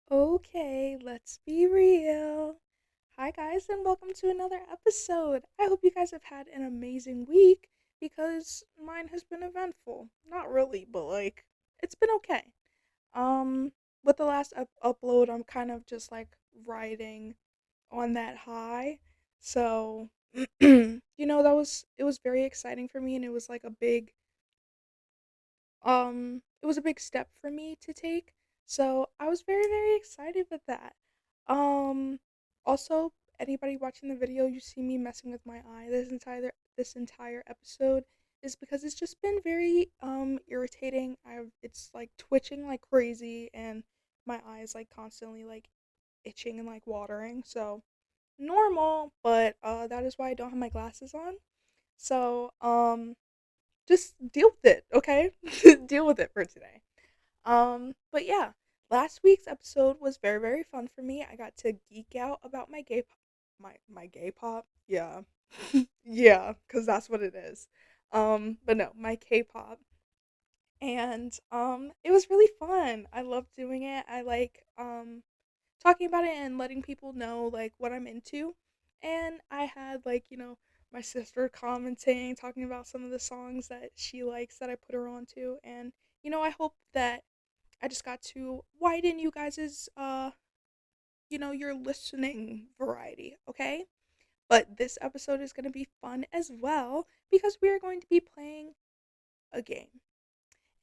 Okay, let's be real. Hi, guys, and welcome to another episode. I hope you guys have had an amazing week because mine has been eventful. Not really, but it's been okay. Um, with the last upload, I'm kind of just riding on that high. So, it was very exciting for me, and it was like it was a big step for me to take. So I was very, very excited with that. Um, Also, anybody watching the video, you see me messing with my eye this entire episode is because it's just been very irritating. It's like twitching like crazy, and my eye is like constantly like itching and like watering. So normal, but that is why I don't have my glasses on. So just deal with it, okay? Deal with it for today. But yeah, last week's episode was very, very fun for me. I got to geek out about my gay pop. Yeah. Yeah, because that's what it is. But no, my K-pop. And it was really fun. I love doing it. I like talking about it and letting people know like what I'm into. And I had my sister commenting, talking about some of the songs that she likes that I put her on to. And I hope that I just got to widen you guys's your listening variety, okay? But this episode is going to be fun as well because we are going to be playing a game.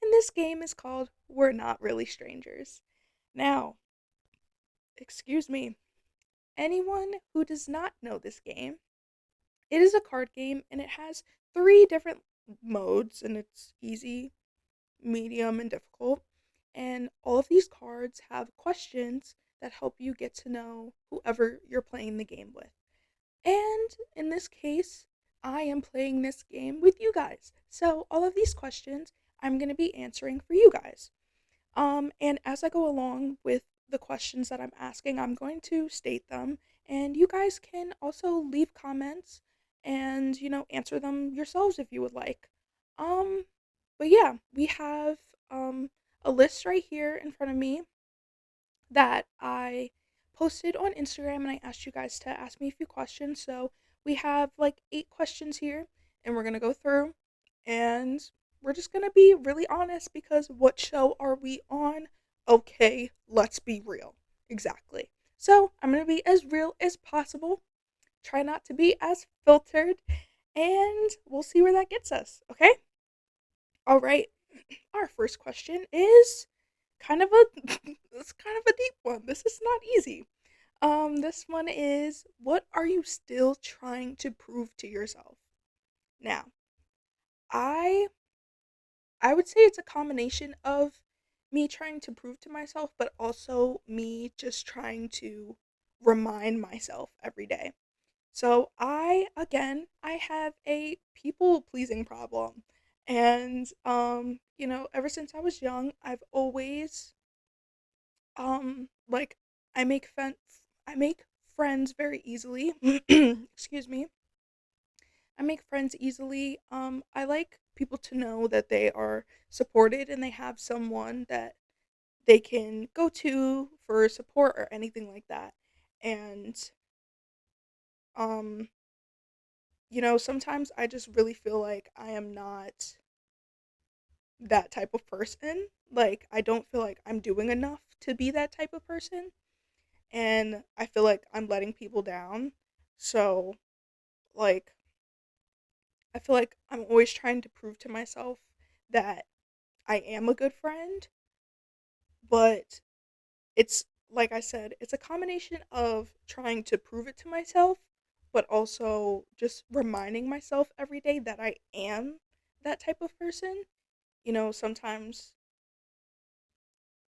And this game is called We're Not Really Strangers. Now, excuse me, anyone who does not know this game, it is a card game and it has three different modes, and it's easy, medium, and difficult. And all of these cards have questions that help you get to know whoever you're playing the game with. And in this case, I am playing this game with you guys. So all of these questions I'm going to be answering for you guys. And as I go along with the questions that I'm asking, I'm going to state them, and you guys can also leave comments and, answer them yourselves if you would like. Um, but yeah, we have a list right here in front of me that I posted on Instagram, and I asked you guys to ask me a few questions. So we have like 8 questions here, and we're gonna go through, and we're just gonna be really honest because what show are we on? Okay, let's be real. Exactly. So I'm gonna be as real as possible. Try not to be as filtered, and we'll see where that gets us. Okay. All right. Our first question is kind of a it's kind of a deep one. This is not easy. This one is, what are you still trying to prove to yourself? Now, I I would say it's a combination of me trying to prove to myself, but also me just trying to remind myself every day. So I have a people pleasing problem. And ever since I was young, I've always like I make fun I make friends very easily. Excuse me. I make friends easily. I like people to know that they are supported and they have someone that they can go to for support or anything like that. And um sometimes I just really feel like I am not that type of person. Like, I don't feel like I'm doing enough to be that type of person. And I feel like I'm letting people down. So, like, I feel like I'm always trying to prove to myself that I am a good friend. But it's, like I said, it's a combination of trying to prove it to myself, but also just reminding myself every day that I am that type of person. Sometimes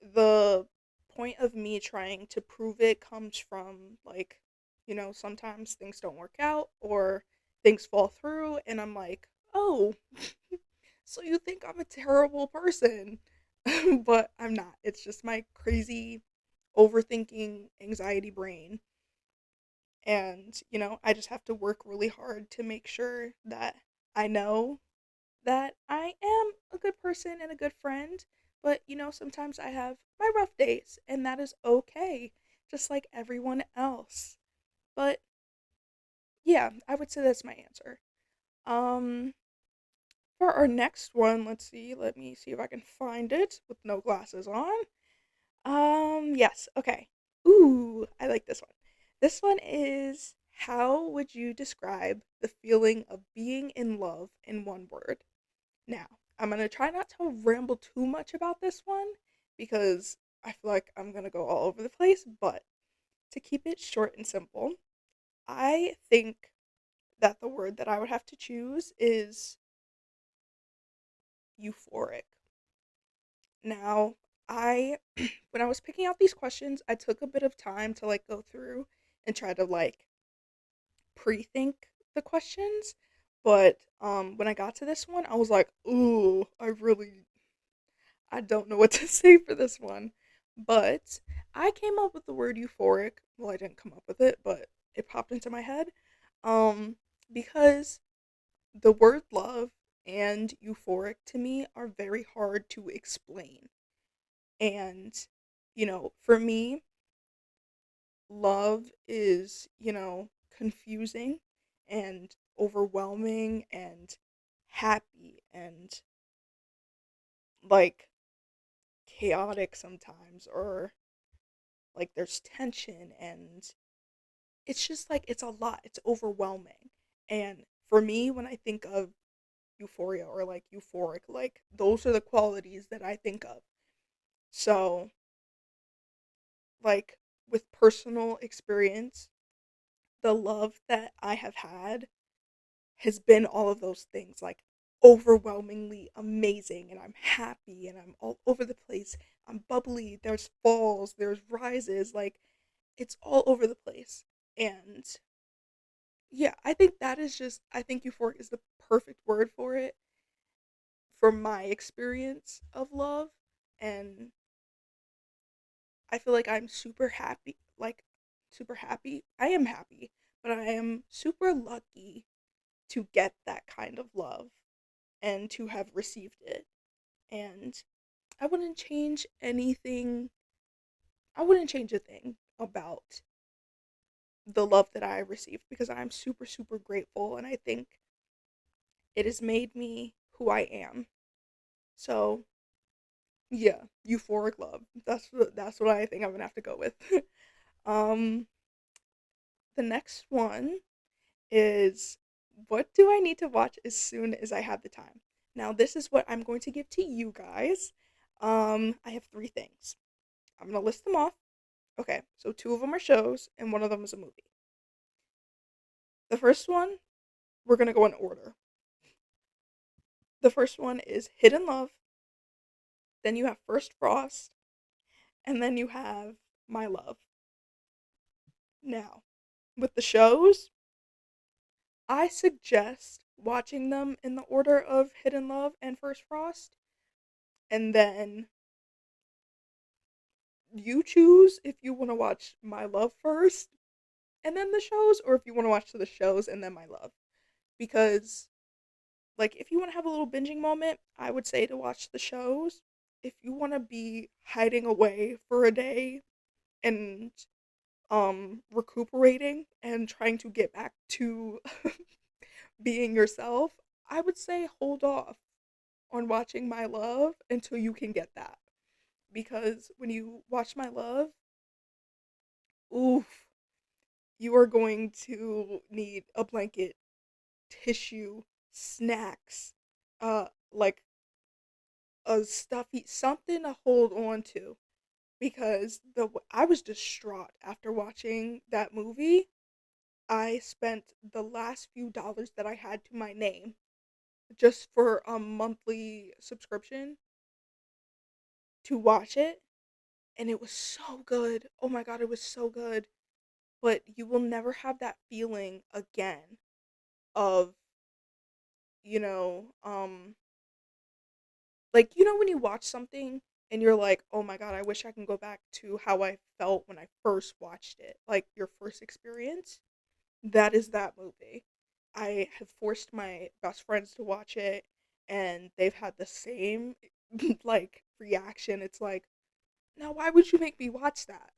the point of me trying to prove it comes from sometimes things don't work out or things fall through, and I'm like, oh, so you think I'm a terrible person. But I'm not. It's just my crazy overthinking anxiety brain. And, I just have to work really hard to make sure that I know that I am a good person and a good friend, But, sometimes I have my rough days, and that is okay, just like everyone else. But yeah, I would say that's my answer. Um, for our next one, let's see. Let me see if I can find it with no glasses on. Yes, okay. Ooh, I like this one. This one is, how would you describe the feeling of being in love in one word? Now, I'm gonna try not to ramble too much about this one because I feel like I'm gonna go all over the place, but to keep it short and simple, I think that the word that I would have to choose is euphoric. Now, I when I was picking out these questions, I took a bit of time to like go through and try to like pre-think the questions, but when I got to this one, I was like, "Ooh, I don't know what to say for this one." But I came up with the word euphoric. Well, I didn't come up with it, but it popped into my head. Um because the word love and euphoric to me are very hard to explain. And, for me, love is, confusing and overwhelming and happy and like chaotic sometimes, or like there's tension, and it's just like it's a lot, it's overwhelming. And for me, when I think of euphoria or like euphoric, like those are the qualities that I think of. So, like with personal experience, the love that I have had has been all of those things, like overwhelmingly amazing, and I'm happy and I'm all over the place. I'm bubbly, there's falls, there's rises, like it's all over the place. And yeah, I think euphoric is the perfect word for it, for my experience of love. And I feel like I'm super happy, like super happy. I am happy, but I am super lucky to get that kind of love and to have received it. And I wouldn't change anything. I wouldn't change a thing about the love that I received because I'm super, super grateful. And I think it has made me who I am. So, yeah, euphoric love. That's what I think I'm gonna have to go with. um, the next one is, what do I need to watch as soon as I have the time? Now, this is what I'm going to give to you guys. I have three things. I'm gonna list them off. Okay, so two of them are shows, and one of them is a movie. The first one, we're gonna go in order. The first one is Hidden Love. Then you have First Frost, and then you have My Love. Now, with the shows, I suggest watching them in the order of Hidden Love and First Frost, and then you choose if you want to watch My Love first and then the shows, or if you want to watch the shows and then My Love. Because, like, if you want to have a little binging moment, I would say to watch the shows. If you want to be hiding away for a day and recuperating and trying to get back to being yourself, I would say hold off on watching My Love until you can get that. Because when you watch My Love, oof, you are going to need a blanket, tissue, snacks, like a stuffy something to hold on to, because I was distraught after watching that movie. I spent the last few dollars that I had to my name just for a monthly subscription to watch it, and it was so good. Oh my god, it was so good. But you will never have that feeling again of, you know, like, when you watch something and you're like, "Oh my god, I wish I can go back to how I felt when I first watched it." Like your first experience, that is that movie. I have forced my best friends to watch it, and they've had the same like reaction, it's like, now why would you make me watch that?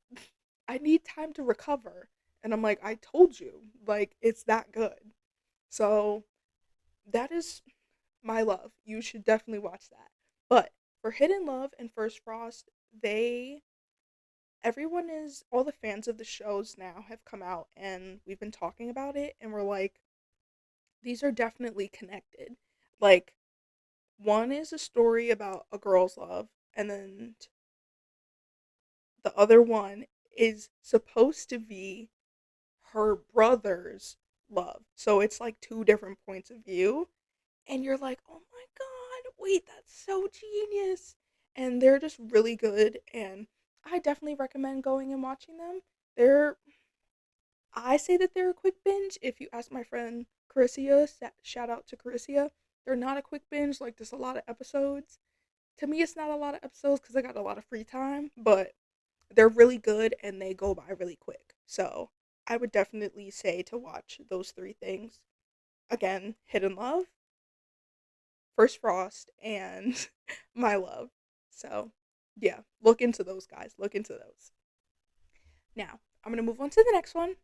I need time to recover. And I'm like, I told you, like, it's that good. So that is my love. You should definitely watch that. But for Hidden Love and First Frost, they everyone is all the fans of the shows now have come out and we've been talking about it and we're like, these are definitely connected. Like, one is a story about a girl's love, and then the other one is supposed to be her brother's love. So it's like two different points of view. And you're like, oh my god, wait, that's so genius. And they're just really good. And I definitely recommend going and watching them. They're, I say that they're a quick binge. If you ask my friend Carissa, shout out to Carissa, they're not a quick binge. Like, there's a lot of episodes. To me, it's not a lot of episodes because I got a lot of free time, but they're really good and they go by really quick. So I would definitely say to watch those three things. Again, Hidden Love, First Frost, and My Love. So yeah, look into those guys. Look into those. Now, I'm going to move on to the next one.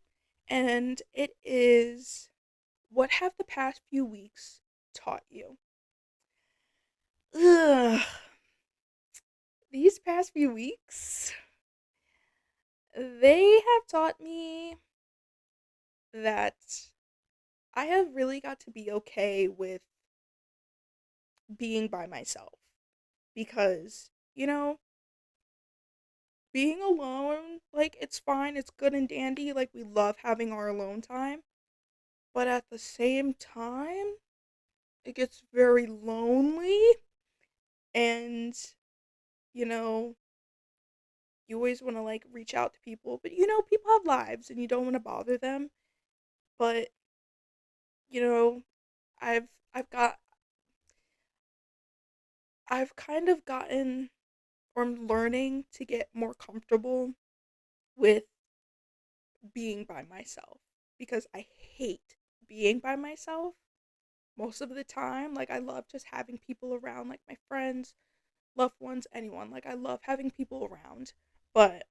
And it is, what have the past few weeks taught you? Ugh. These past few weeks, they have taught me that I have really got to be okay with being by myself because, being alone, like, it's fine, it's good and dandy, like, we love having our alone time, but at the same time, it gets very lonely, and, you know, you always want to, like, reach out to people, but, people have lives, and you don't want to bother them, but, you know, I've, I've got, I've kind of gotten, or I'm learning to get more comfortable with being by myself because I hate being by myself most of the time. Like, I love just having people around, like my friends, loved ones, anyone. Like, I love having people around, but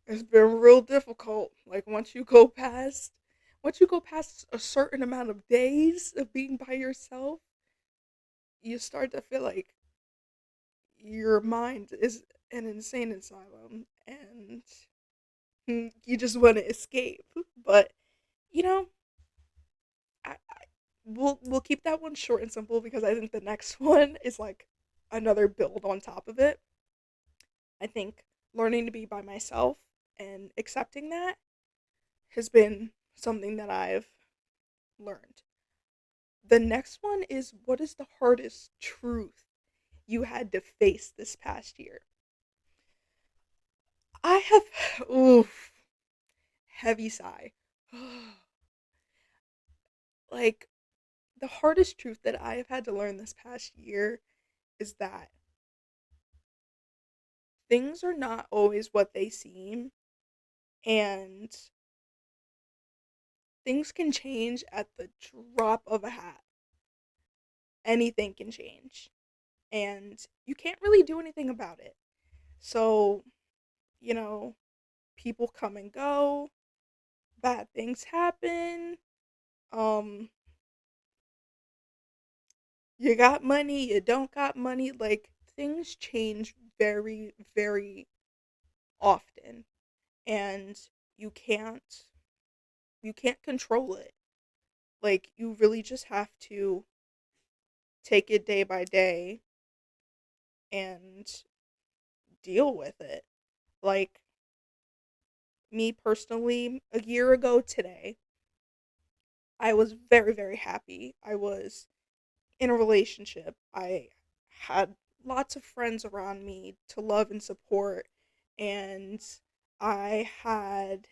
it's been real difficult. Like, once you go past a certain amount of days of being by yourself, you start to feel like your mind is an insane asylum and you just want to escape. But you know, we'll keep that one short and simple because I think the next one is like another build on top of it. I think learning to be by myself and accepting that has been something that I've learned. The next one is, what is the hardest truth you had to face this past year? I have, oof, heavy sigh. Like, the hardest truth that I have had to learn this past year is that things are not always what they seem, and things can change at the drop of a hat. Anything can change, and you can't really do anything about it. So, you know, people come and go, bad things happen. Um, you got money, you don't got money. Like, things change very, very often, and you can't you can't control it. Like, you really just have to take it day by day and deal with it. Like, me personally, a year ago today, I was very, very happy. I was in a relationship. I had lots of friends around me to love and support, and I had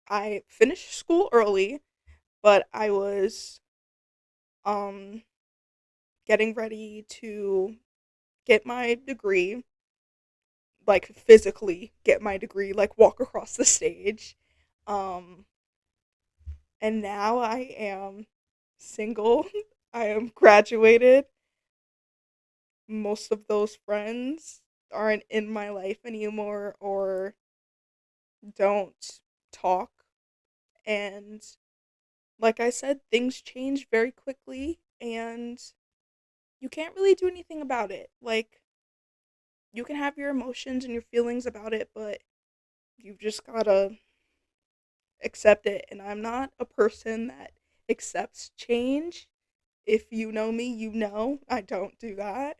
I finished school early, but I was um getting ready to get my degree, like physically get my degree, like walk across the stage. Um and now I am single. I am graduated. most of those friends aren't in my life anymore or don't talk. And like I said, things change very quickly and you can't really do anything about it. Like, you can have your emotions and your feelings about it, but you've just gotta accept it. And I'm not a person that accepts change. If you know me, you know I don't do that.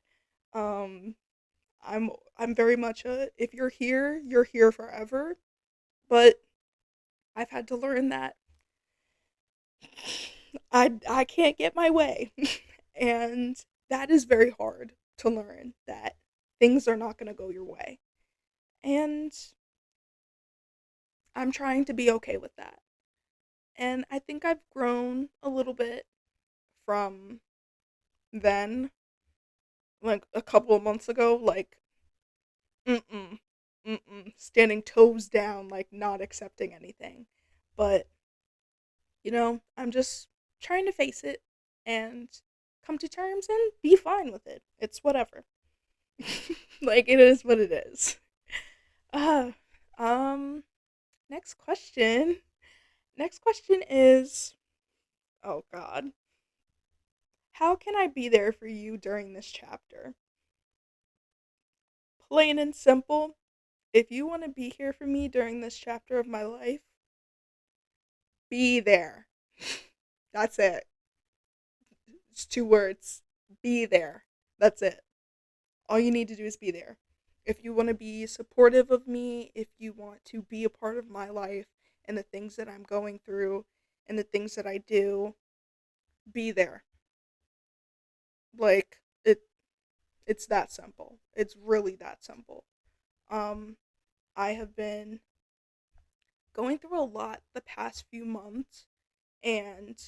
Um, I'm I'm very much a if you're here forever. But I've had to learn that I can't get my way. And that is very hard to learn that things are not going to go your way. And I'm trying to be okay with that. And I think I've grown a little bit from then, like a couple of months ago, like, mm-mm, standing toes down, like not accepting anything. But, I'm just trying to face it and come to terms and be fine with it. It's whatever. Like, it is what it is. Uh, um, next question. Next question is, oh God, how can I be there for you during this chapter? Plain and simple, if you want to be here for me during this chapter of my life, be there. That's it. It's two words. Be there. That's it. All you need to do is be there. If you want to be supportive of me, if you want to be a part of my life and the things that I'm going through and the things that I do, be there. Like, it's that simple. It's really that simple. Um I have been going through a lot the past few months, and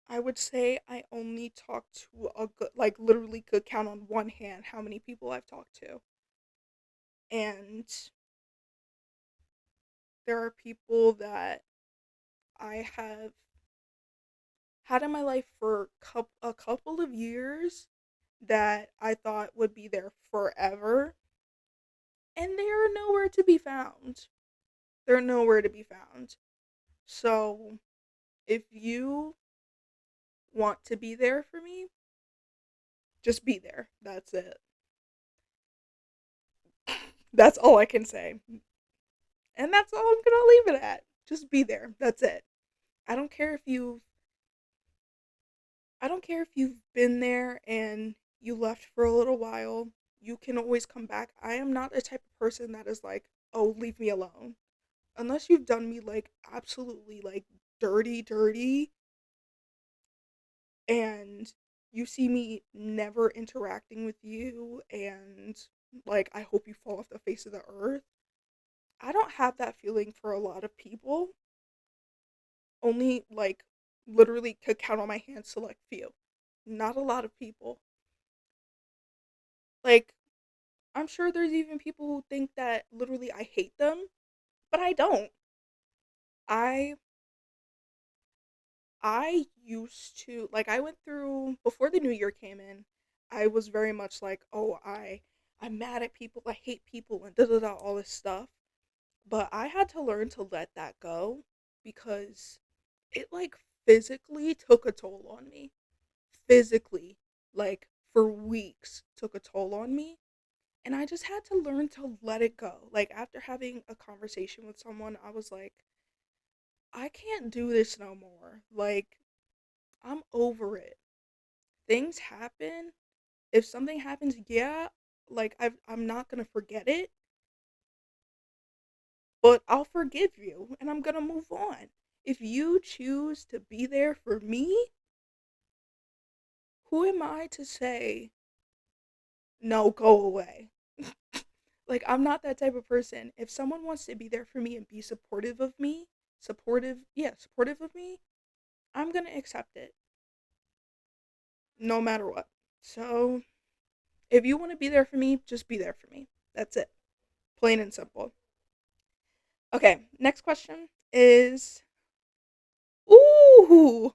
I would say I only talk to a good, like, literally could count on one hand how many people I've talked to. And there are people that I have had in my life for a couple of years that I thought would be there forever, and they are nowhere to be found. They're nowhere to be found. So, if you want to be there for me, just be there. That's it. That's all I can say. And that's all I'm going to leave it at. Just be there. That's it. I don't care if you I don't care if you've been there and you left for a little while. You can always come back. I am not the type of person that is like, "Oh, leave me alone." Unless you've done me like absolutely like dirty, dirty, and you see me never interacting with you and like I hope you fall off the face of the earth. I don't have that feeling for a lot of people. Only like literally could count on my hand select few. Not a lot of people. Like, I'm sure there's even people who think that literally I hate them, but I don't. I I used to like I went through before the new year came in, I was very much like, "Oh, I'm mad at people, I hate people and da da da all this stuff." But I had to learn to let that go because it like physically took a toll on me. Physically, like for weeks took a toll on me. And I just had to learn to let it go. Like after having a conversation with someone, I was like, I can't do this no more. Like, I'm over it. Things happen. If something happens, yeah, like I'm not gonna forget it, but I'll forgive you and I'm gonna move on. If you choose to be there for me, who am I to say no, go away? Like, I'm not that type of person. If someone wants to be there for me and be supportive of me, supportive of me, I'm gonna accept it no matter what. So, if you want to be there for me, just be there for me. That's it. Plain and simple. Okay, next question is, ooh,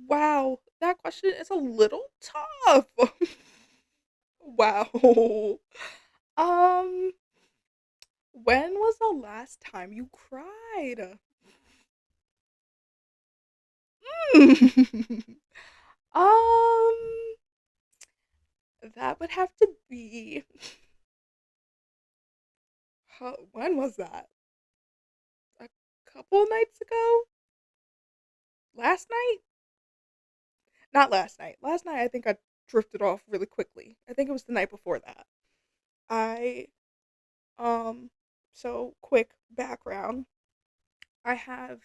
wow, that question is a little tough. Wow. Um, when was the last time you cried? um, that would have to be. When was that? A couple nights ago? Last night? Not last night. Last night, I think I drifted off really quickly. I think it was the night before that. I, um, so quick background. I have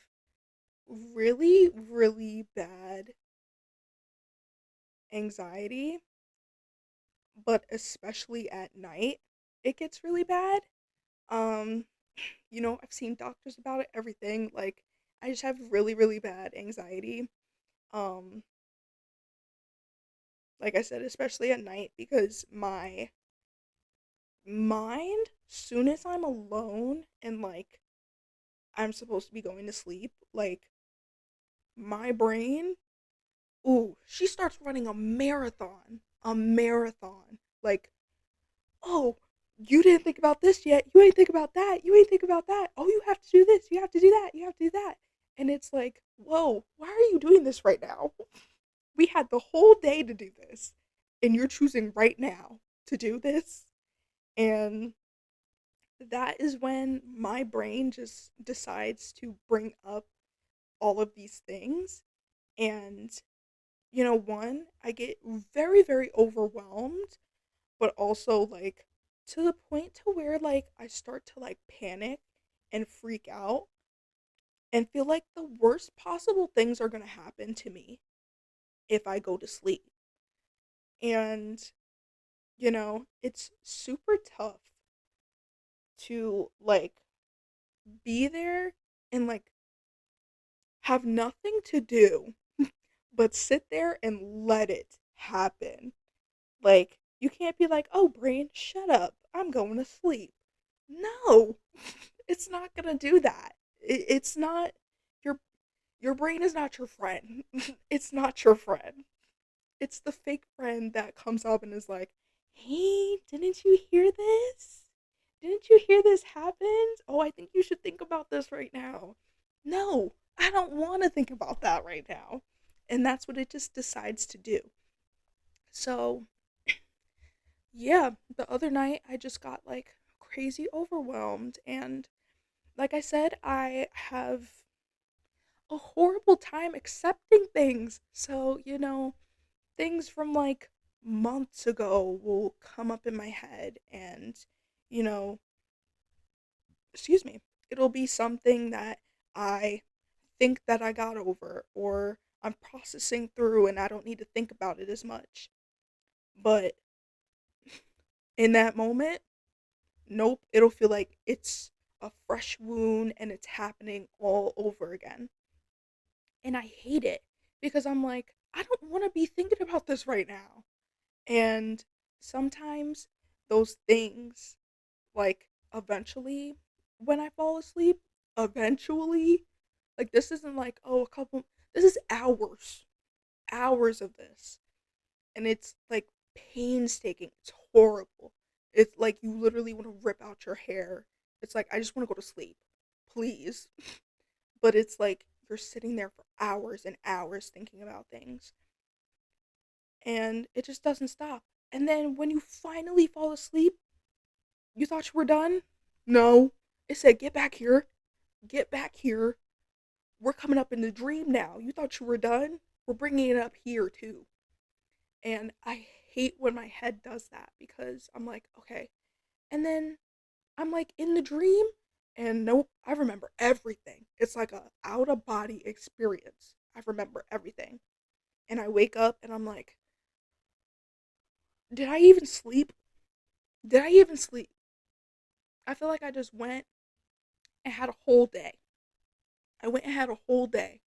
really, really bad anxiety, but especially at night, it gets really bad. Um, I've seen doctors about it, everything. Like, I just have really, really bad anxiety. Um, like I said, especially at night because my mind, soon as I'm alone and like I'm supposed to be going to sleep, like my brain, ooh, she starts running a marathon. A marathon. Like, oh, you didn't think about this yet. You ain't think about that. You ain't think about that. Oh, you have to do this. You have to do that. You have to do that. And it's like, whoa, why are you doing this right now? We had the whole day to do this. And you're choosing right now to do this. And that is when my brain just decides to bring up all of these things. And, one, I get very, very overwhelmed, but also like to the point to where like I start to like panic and freak out and feel like the worst possible things are going to happen to me if I go to sleep. And, it's super tough to like be there and like have nothing to do but sit there and let it happen. Like, you can't be like, oh, brain, shut up. I'm going to sleep. No, it's not going to do that. It's not, your, your brain is not your friend. It's not your friend. It's the fake friend that comes up and is like, hey, didn't you hear this? Didn't you hear this happened? Oh, I think you should think about this right now. No, I don't want to think about that right now. And that's what it just decides to do. So, yeah, the other night I just got like crazy overwhelmed. And like I said, I have a horrible time accepting things. So, things from like months ago will come up in my head and, you know, excuse me, it'll be something that I think that I got over or I'm processing through and I don't need to think about it as much. But in that moment, nope, it'll feel like it's a fresh wound and it's happening all over again. And I hate it because I'm like, I don't want to be thinking about this right now. And sometimes those things, like, eventually, when I fall asleep, eventually, like, this isn't like, oh, this is hours, hours of this. And it's like painstaking. It's horrible. It's like you literally want to rip out your hair. It's like, I just want to go to sleep. Please. But it's like you're sitting there for hours and hours thinking about things. And it just doesn't stop. And then when you finally fall asleep, you thought you were done? No. It said, get back here. Get back here. We're coming up in the dream now. You thought you were done? We're bringing it up here too. And I hate when my head does that because I'm like, okay. And then I'm like in the dream and nope, I remember everything. It's like a out of body experience. I remember everything. And I wake up and I'm like, did I even sleep? Did I even sleep? I feel like I just went and had a whole day. I went and had a whole day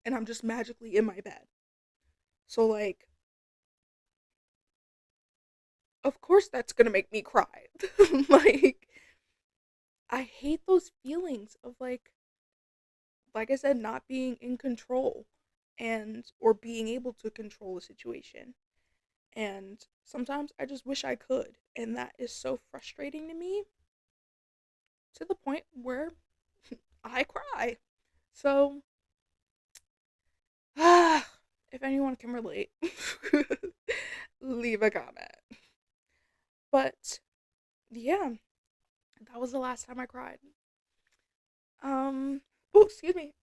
and I'm just magically in my bed. So like, of course that's going to make me cry. Like, I hate those feelings of like I said, not being in control. and or being able to control a situation. And sometimes I just wish I could, and that is so frustrating to me to the point where I cry. So, if anyone can relate, leave a comment. But yeah, that was the last time I cried. Um, oh, excuse me.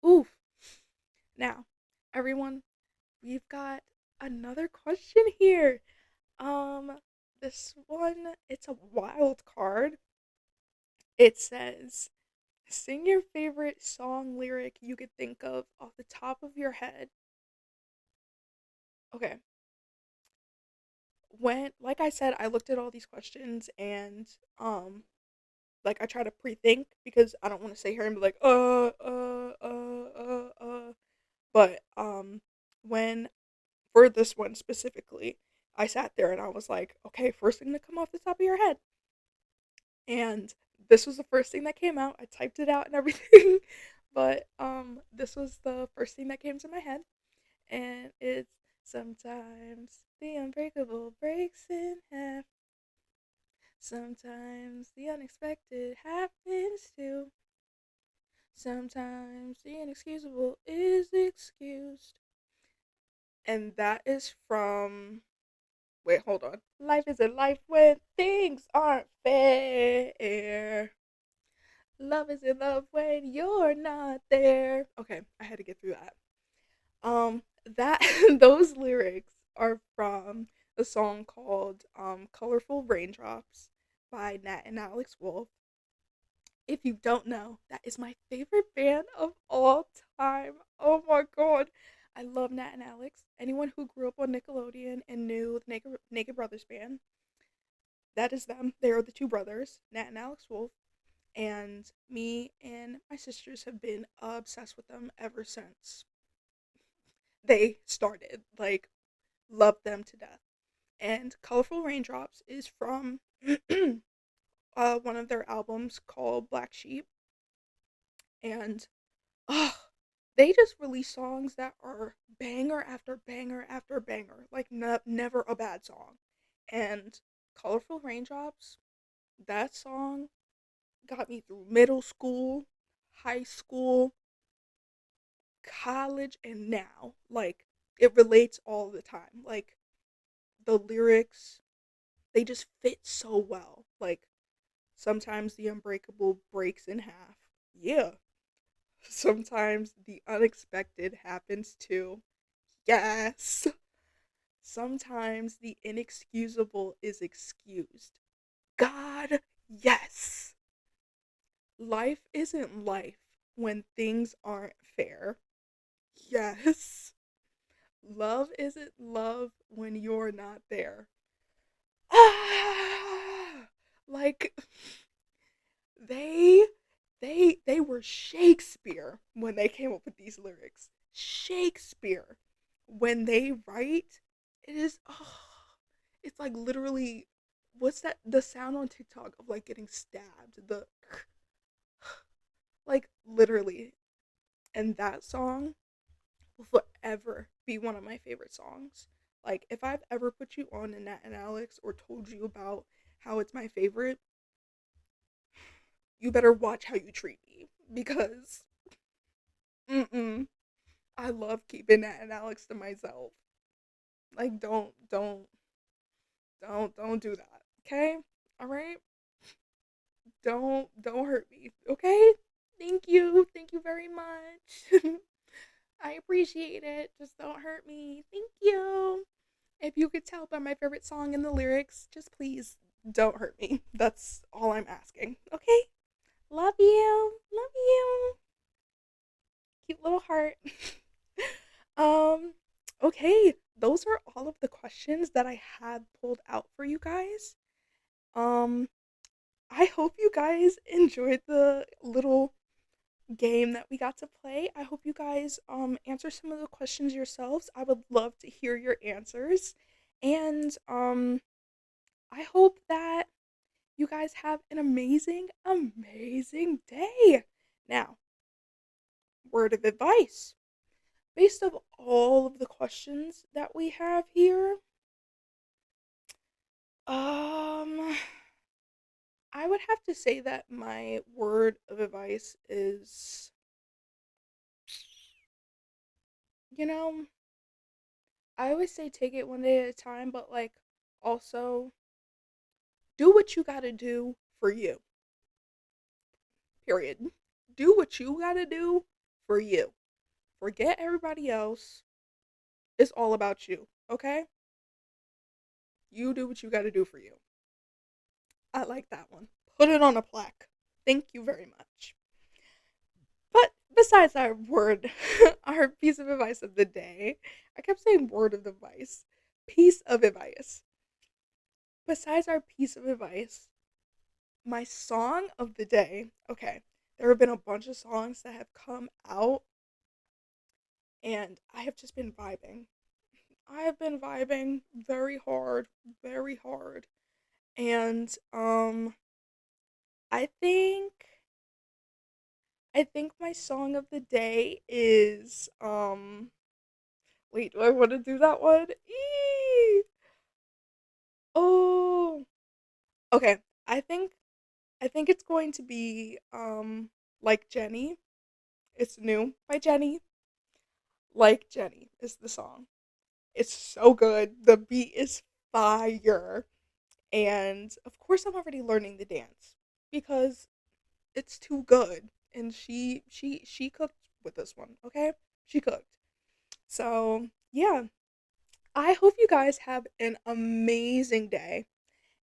Oof. Now, everyone, we've got another question here. Um, this one, it's a wild card. It says, sing your favorite song lyric you could think of off the top of your head. Okay. When, like I said, I looked at all these questions and, like I try to pre-think because I don't want to sit here and be like, But, when, for this one specifically, I sat there and I was like, okay, first thing to come off the top of your head. And this was the first thing that came out. I typed it out and everything, but this was the first thing that came to my head, and it's sometimes the unbreakable breaks in half. Sometimes the unexpected happens too. Sometimes the inexcusable is excused. And that is from, wait, hold on. Life is a life when things aren't fair. Love is in love when you're not there. Okay, I had to get through that. That those lyrics are from a song called Colorful Raindrops by Nat and Alex Wolf. If you don't know, that is my favorite band of all time. Oh my god. I love Nat and Alex. Anyone who grew up on Nickelodeon and knew the Naked Brothers band, that is them. They are the two brothers, Nat and Alex Wolf. And me and my sisters have been obsessed with them ever since they started. Like, love them to death. And Colorful Raindrops is from one of their albums called Black Sheep. And oh, they just release songs that are banger after banger after banger. Like, never a bad song. And Colorful Raindrops, that song got me through middle school, high school, college, and now. Like, it relates all the time. Like, the lyrics, they just fit so well. Like, sometimes the unbreakable breaks in half. Yeah. Sometimes the unexpected happens too. Yes. Sometimes the inexcusable is excused. God, yes. Life isn't life when things aren't fair. Yes. Love isn't love when you're not there. Ah! Like, they they were Shakespeare when they came up with these lyrics. Shakespeare. When they write, it is, it's like literally, what's that, the sound on TikTok of like getting stabbed, the like literally. And that song will forever be one of my favorite songs. Like, if I've ever put you on a Nat and Alex or told you about how it's my favorite, you better watch how you treat me because mm-mm, I love keeping Nat and Alex to myself. Like, don't do that. Okay? All right? Don't hurt me. Okay? Thank you. Thank you very much. I appreciate it. Just don't hurt me. Thank you. If you could tell by my favorite song and the lyrics, just please don't hurt me. That's all I'm asking. Okay? Love you. Love you. Cute little heart. um, okay. Those are all of the questions that I had pulled out for you guys. Um, I hope you guys enjoyed the little game that we got to play. I hope you guys answer some of the questions yourselves. I would love to hear your answers. And I hope that you guys have an amazing, amazing day. Now, word of advice. Based of all of the questions that we have here, um, I would have to say that my word of advice is, you know, I always say take it one day at a time, but like also do what you gotta do for you. Period. Do what you gotta do for you. Forget everybody else. It's all about you, okay? You do what you gotta do for you. I like that one. Put it on a plaque. Thank you very much. But besides our word, our piece of advice of the day, I kept saying word of advice, piece of advice. Besides our piece of advice, my song of the day, okay, there have been a bunch of songs that have come out and I have just been vibing. I have been vibing very hard, very hard. And I think I think my song of the day is wait, do I want to do that one? Eee! Oh. Okay. I think I think it's going to be Like Jenny. It's new by Jenny. Like Jenny is the song. It's so good. The beat is fire. And of course I'm already learning the dance because it's too good. And she cooked with this one, okay? She cooked. So, yeah. I hope you guys have an amazing day.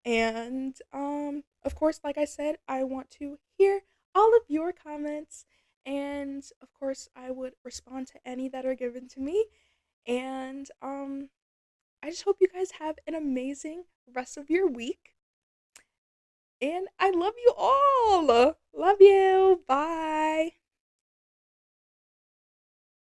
And of course, like I said, I want to hear all of your comments and of course, I would respond to any that are given to me. And I just hope you guys have an amazing rest of your week. And I love you all. Love you. Bye.